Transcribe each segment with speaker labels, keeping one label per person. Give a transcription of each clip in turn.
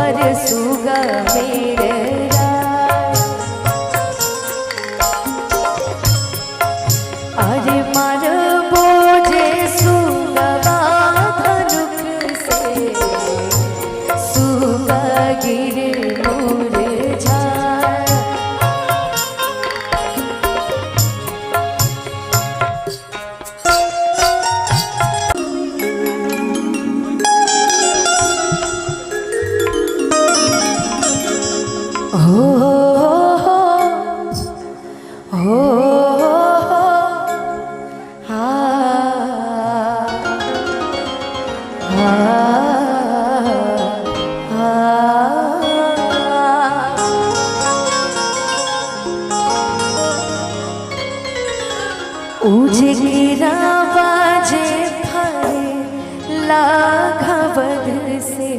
Speaker 1: पर सुगा मेरे अरे मार बोझे सुगवा धनुक से सुगा गिरे मुरझाए। उजे गिरा बाजे फरे लाघवध से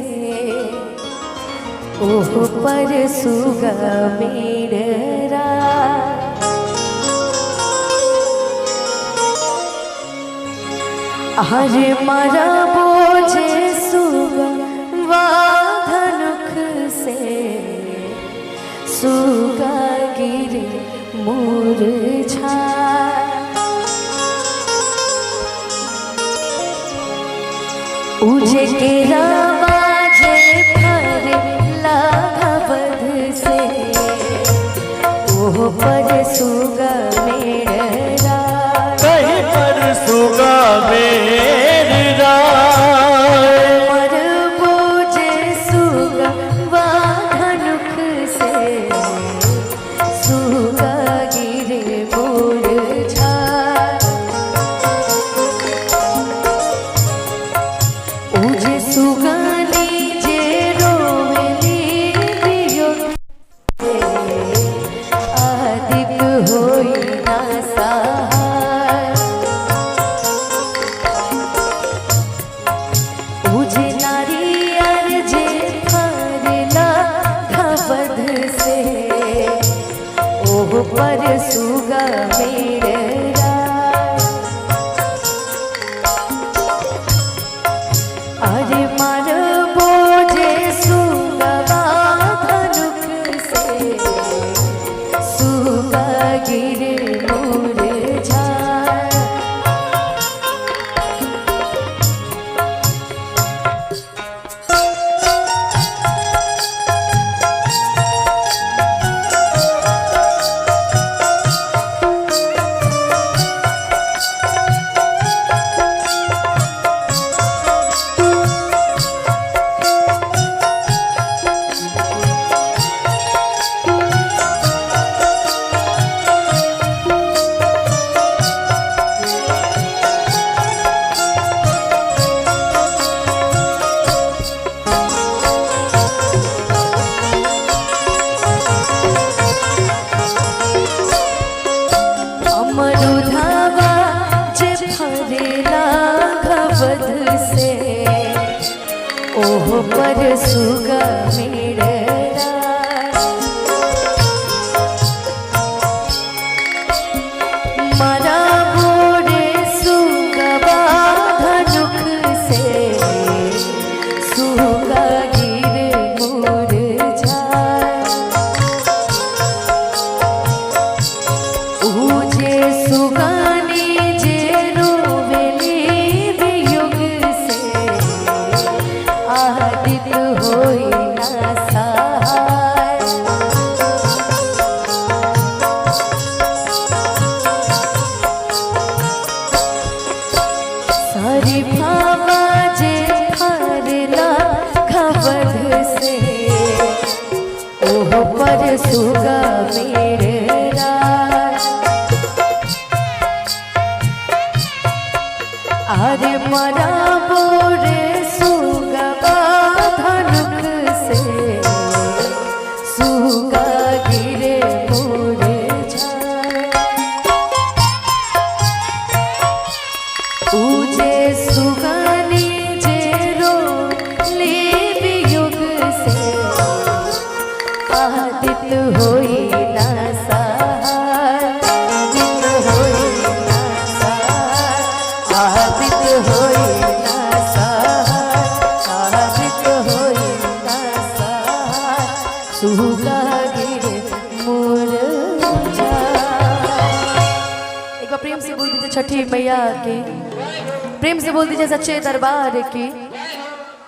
Speaker 1: ओह पर सुगा मेरा हरे मारा बोझे सुगा धनुक से सुगा गिरे मुरझाए। उजे के रावाजे फरे लाघवध से ओह पर सुगा मेरा
Speaker 2: कहीं पर सुगा मेरा
Speaker 1: मर बोझे सुगा धनुक से सुगा गिरे मुरझाए। उजे सुगानी जे रोवेली वियोग से आदित होई ना सहाय। उजे नारियर जे फरला घवध से ओह पर सुगा मेरा अरे मार बोझे सुगवा धनुक से सुगा गिरे मुरझाए। अमरुधावा जे फरेला घवध से ओह पर सुगा मेरा मरा बोरे सुगवा धनुक से सुगा गिरे मुरझाए। उजे सुगानी जे रोवेली वियोग से आदित होई ना सहाय। सारी भावा जे फरला घवध से ओह पर सुगा मेरा अरे मरा बोरे सुगवा धनुक से सुगा गिरे मुरझाए। उजे सुगानी जे रोली वियोग से आदित होई ना सहाय। आदित होई ना सहाय। आदित होई ना सुगा गिरे मुरझा। एक बार प्रेम से बोल दीजिए छठी मैया की, प्रेम से बोल दीजिए सच्चे दरबार की।